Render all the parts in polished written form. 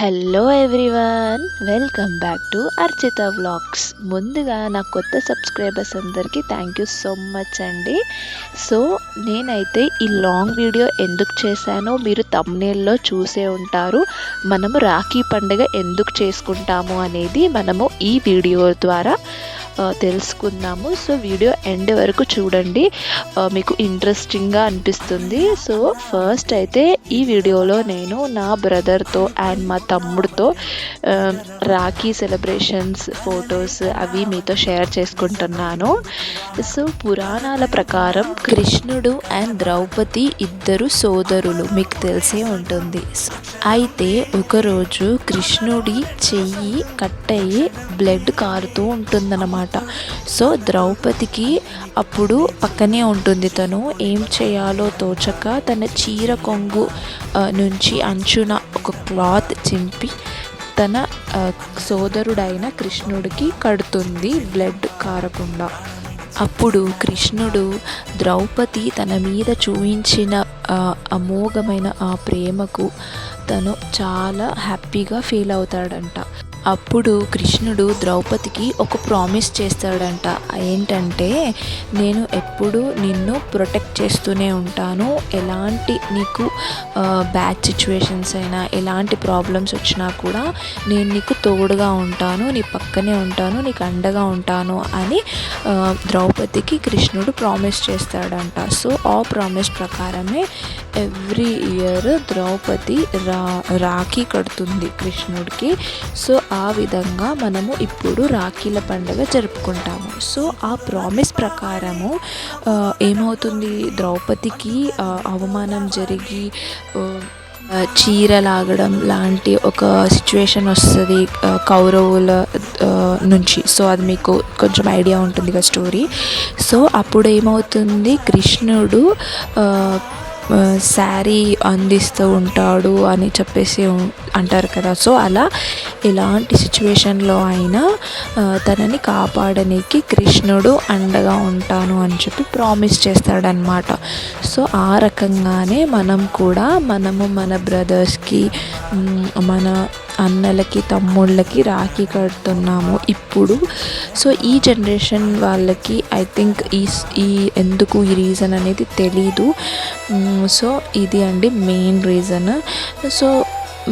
Hello everyone, welcome back to Archita vlogs. ముందుగా నా కొత్త సబ్స్క్రైబర్స్ అందరికీ థ్యాంక్ యూ సో మచ్ అండి. సో నేనైతే ఈ లాంగ్ వీడియో ఎందుకు చేశానో మీరు థంబ్నెయిల్లో చూసే ఉంటారు. మనము రాఖీ పండుగ ఎందుకు చేసుకుంటాము అనేది మనము ఈ వీడియో ద్వారా తెలుసుకుందాము. సో వీడియో ఎండ్ వరకు చూడండి, మీకు ఇంట్రెస్టింగ్గా అనిపిస్తుంది. సో ఫస్ట్ అయితే ఈ వీడియోలో నేను నా బ్రదర్తో అండ్ మా తమ్ముడితో రాఖీ సెలబ్రేషన్స్ ఫొటోస్ అవి మీతో షేర్ చేసుకుంటున్నాను. సో పురాణాల ప్రకారం కృష్ణుడు అండ్ ద్రౌపది ఇద్దరు సోదరులు, మీకు తెలిసే ఉంటుంది. అయితే ఒకరోజు కృష్ణుడి చెయ్యి కట్ అయ్యి బ్లడ్ కారుతూ ఉంటుందన్నమాట. సో ద్రౌపదికి అప్పుడు పక్కనే ఉంటుంది. తను ఏం చేయాలో తోచక తన చీర కొంగు నుంచి అంచున ఒక క్లాత్ చింపి తన సోదరుడైన కృష్ణుడికి కడుతుంది బ్లడ్ కారకుండా. అప్పుడు కృష్ణుడు ద్రౌపది తన మీద చూపించిన అమోఘమైన ఆ ప్రేమకు తను చాలా హ్యాపీగా ఫీల్ అవుతాడంట. అప్పుడు కృష్ణుడు ద్రౌపదికి ఒక ప్రామిస్ చేస్తాడంట. ఏంటంటే, నేను ఎప్పుడు నిన్ను ప్రొటెక్ట్ చేస్తూనే ఉంటాను. ఎలాంటి నీకు బ్యాడ్ సిచ్యువేషన్స్ అయినా, ఎలాంటి ప్రాబ్లమ్స్ వచ్చినా కూడా నేను నీకు తోడుగా ఉంటాను, నీ పక్కనే ఉంటాను, నీకు అండగా ఉంటాను అని ద్రౌపదికి కృష్ణుడు ప్రామిస్ చేస్తాడంట. సో ఆ ప్రామిస్ ప్రకారమే ఎవ్రీ ఇయర్ ద్రౌపది రాఖీ కడుతుంది కృష్ణుడికి. సో ఆ విధంగా మనము ఇప్పుడు రాఖీల పండుగ జరుపుకుంటాము. సో ఆ ప్రామిస్ ప్రకారము ఏమవుతుంది, ద్రౌపదికి అవమానం జరిగి చీర లాగడం లాంటి ఒక సిచ్యువేషన్ వస్తుంది కౌరవుల నుంచి. సో అది మీకు కొంచెం ఐడియా ఉంటుంది కదా స్టోరీ. సో అప్పుడు ఏమవుతుంది, కృష్ణుడు శారీ అందిస్తూ ఉంటాడు అని చెప్పేసి అంటారు కదా. సో అలా ఎలాంటి సిచ్యువేషన్లో అయినా తనని కాపాడడానికి కృష్ణుడు అండగా ఉంటాను అని చెప్పి ప్రామిస్ చేస్తాడనమాట. సో ఆ రకంగానే మనము మన బ్రదర్స్కి, మన అన్నలకి, తమ్ముళ్ళకి రాఖీ కడుతున్నాము ఇప్పుడు. సో ఈ జనరేషన్ వాళ్ళకి ఐ థింక్ ఈ ఎందుకు ఈ రీజన్ అనేది తెలీదు. సో ఇది అండి మెయిన్ రీజన్. సో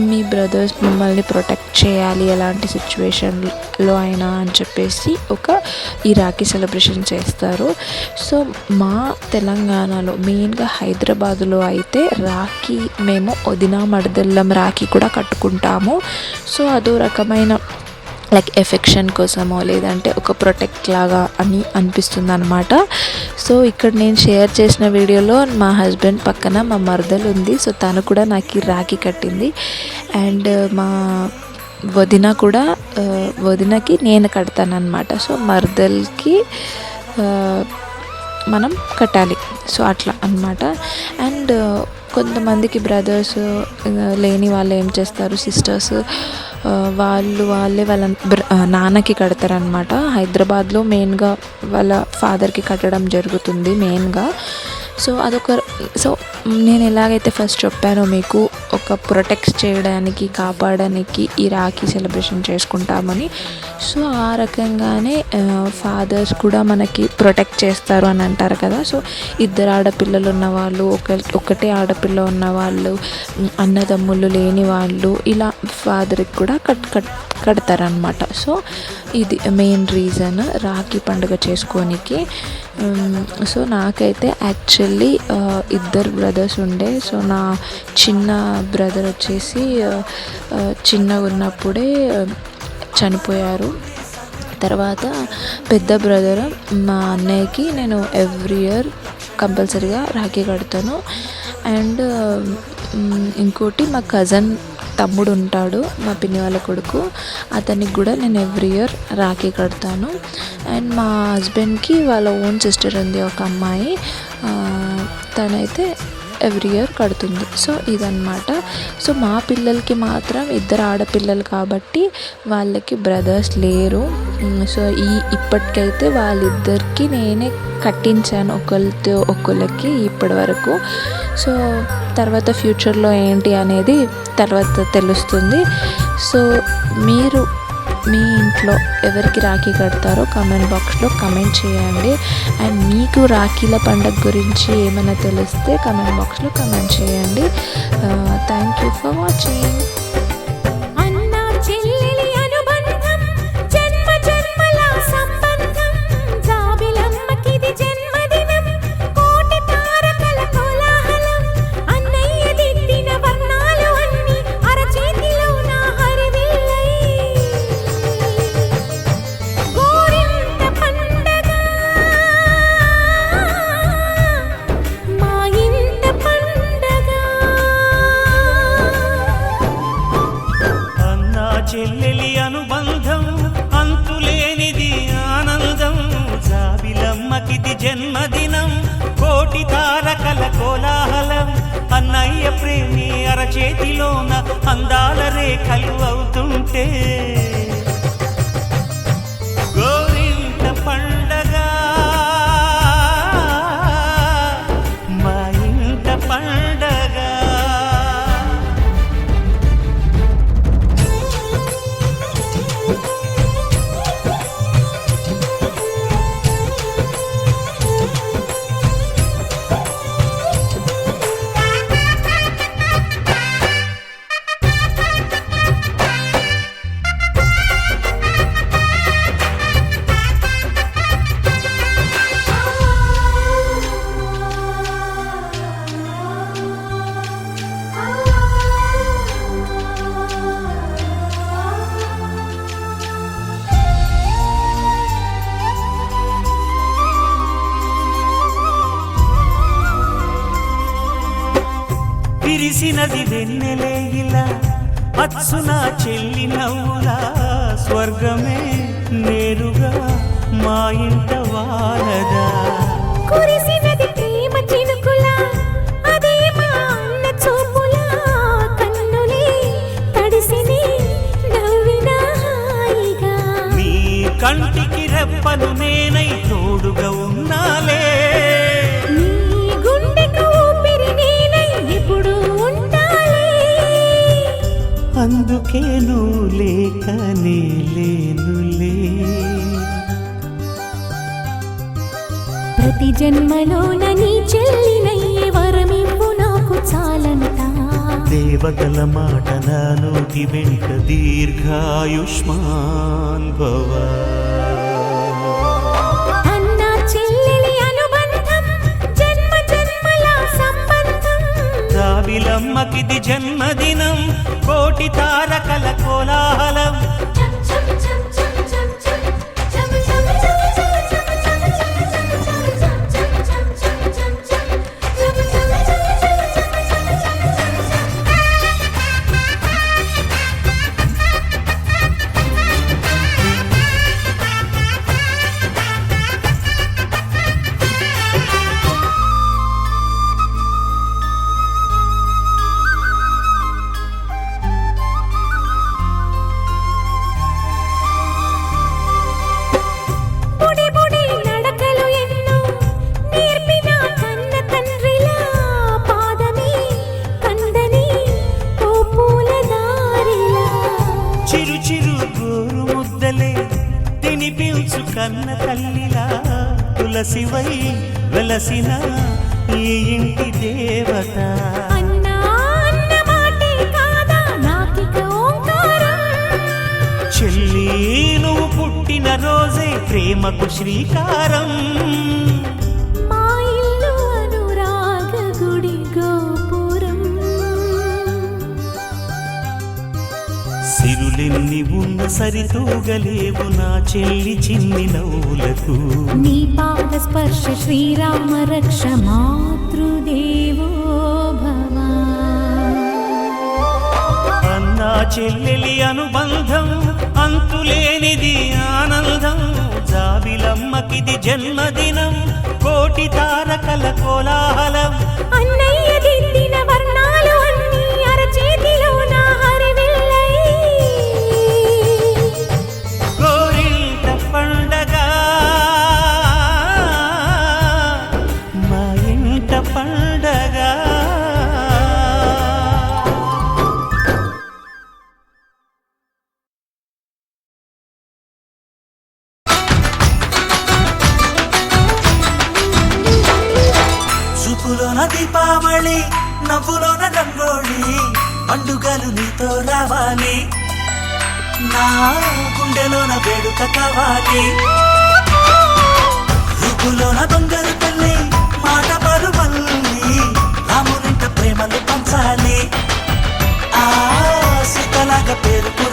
మీ బ్రదర్స్ మిమ్మల్ని ప్రొటెక్ట్ చేయాలి ఎలాంటి సిచ్యువేషన్లో అయినా అని చెప్పేసి ఈ రాఖీ సెలబ్రేషన్ చేస్తారు. సో మా తెలంగాణలో మెయిన్గా హైదరాబాదులో అయితే రాఖీ మేము వదిన మడదళ్ళం రాఖీ కూడా కట్టుకుంటాము. సో అదో రకమైన లైక్ ఎఫెక్షన్ కోసమో లేదంటే ఒక ప్రొటెక్ట్ లాగా అని అనిపిస్తుంది అనమాట. సో ఇక్కడ నేను షేర్ చేసిన వీడియోలో మా హస్బెండ్ పక్కన మా మరదలు ఉంది. సో తను కూడా నాకు రాఖీ కట్టింది. అండ్ మా వదినకి నేను కడతాను అనమాట. సో మరదల్కి మనం కట్టాలి. సో అట్లా అన్నమాట. అండ్ కొంతమందికి బ్రదర్స్ లేని వాళ్ళు ఏం చేస్తారు, సిస్టర్స్ వాళ్ళే వాళ్ళ నాన్నకి కడతారనమాట. హైదరాబాద్లో మెయిన్గా వాళ్ళ ఫాదర్కి కట్టడం జరుగుతుంది మెయిన్గా. సో సో నేను ఎలాగైతే ఫస్ట్ చెప్పానో మీకు, ఒక ప్రొటెక్ట్ చేయడానికి, కాపాడడానికి ఈ రాఖీ సెలబ్రేషన్ చేసుకుంటామని. సో ఆ రకంగానే ఫాదర్స్ కూడా మనకి ప్రొటెక్ట్ చేస్తారు అని అంటారు కదా. సో ఇద్దరు ఆడపిల్లలు ఉన్నవాళ్ళు, ఒకటే ఆడపిల్ల ఉన్నవాళ్ళు, అన్నదమ్ములు లేని వాళ్ళు ఇలా ఫాదర్కి కూడా కడతారనమాట. సో ఇది మెయిన్ రీజన్ రాఖీ పండుగ చేసుకోనికి. సో నాకైతే యాక్చువల్లీ ఇద్దరు బ్రదర్స్ ఉండే. సో నా చిన్న బ్రదర్ వచ్చేసి చిన్నగా ఉన్నప్పుడే చనిపోయారు. తర్వాత పెద్ద బ్రదర్ మా అన్నయ్యకి నేను ఎవ్రీ ఇయర్ కంపల్సరీగా రాఖీ కడతాను. అండ్ ఇంకోటి మా కజన్ తమ్ముడు ఉంటాడు, మా పిన్ని వాళ్ళ కొడుకు, అతనికి కూడా నేను ఎవ్రీ ఇయర్ రాఖీ కడతాను. అండ్ మా హస్బెండ్కి వాళ్ళ ఓన్ సిస్టర్ ఉంది, ఒక అమ్మాయి. తనైతే ఎవ్రీ ఇయర్ కడుతుంది. సో ఇదన్నమాట. సో మా పిల్లలకి మాత్రం 2 ఆడపిల్లలు కాబట్టి వాళ్ళకి బ్రదర్స్ లేరు. సో ఇప్పటికైతే వాళ్ళిద్దరికి నేనే కట్టించాను, ఒకరితో ఒకళ్ళకి ఇప్పటి వరకు. సో తర్వాత ఫ్యూచర్లో ఏంటి అనేది తర్వాత తెలుస్తుంది. సో మీరు మీ ఇంట్లో ఎవరికి రాఖీ కడతారో కామెంట్ బాక్స్లో కమెంట్ చేయండి. అండ్ మీకు రాఖీల పండుగ గురించి ఏమైనా తెలిస్తే కామెంట్ బాక్స్లో కమెంట్ చేయండి. Thank you for watching. చెల్లెలి అనుబంధం అంతులేనిది ఆనందం, జాబిలమ్మకిది జన్మదినం, కోటి తారకల కోలాహలం, అన్నయ్య ప్రేమి అరచేతిలోన అందాల రేఖలు అవుతుంటే గోరింట పండగ మా ఇంట పండగ. విరిసినది వెన్నెలే ఇలా, అచ్చున చెల్లి నవ్వులా, స్వర్గమే నేరుగా మా ఇంట వారదా. కురిసినది ప్రేమ చినుకులా, అదే మా అన్న చూపులా, కన్నులే తడిసిని నవ్విన హాయిగా. నీ కంటికి రెప్పను నేనై తోడుగా ఉన్నాలే, అందుకే నువ్వు లేకనే లేనులే. ప్రతి జన్మలోన నీ చెల్లినయ్యే వరమివ్వు నాకు చాలంట. దేవతల మాట నా నోటి వెంట దీర్ఘాయుష్మాన్ భవ. అన్న చెల్లెలి అనుబంధం జన్మ జన్మల సంబంధం, జాబిలమ్మకిది జన్మదినం, కోటి తారకల కోలాహలం. చిరు చిరు గోరు ముద్దలే తినిపించు కన్న తల్లిలా, తులసివై వెలసిన ఈ ఇంటి దేవత. చెల్లి నువ్వు పుట్టిన రోజే ప్రేమకు శ్రీకారం. సిరులెన్ని ఉన్న సరితూగలేవు నా చెల్లి చిన్ని నవ్వులకు. నీ పాద స్పర్శ శ్రీరామ రక్ష మాతృదేవో భవ. అన్నా చెల్లెలి అనుబంధం అంతులేనిది ఆనందం, జాబిలమ్మకిది జన్మదినం, కోటి తారకల కోలాహలం. అన్నయ్యది కన్నుల్లోన దీపావళి నవ్వులోన రంగోళి పండుగలు నీతో రావాలి నా గుండెలోన వేడుక కావాలి రూపులోన బంగారు తల్లి మాట పరుమల్లి రామునింట ప్రేమలు పంచాలి ఆ సీతలాగా పేరుకు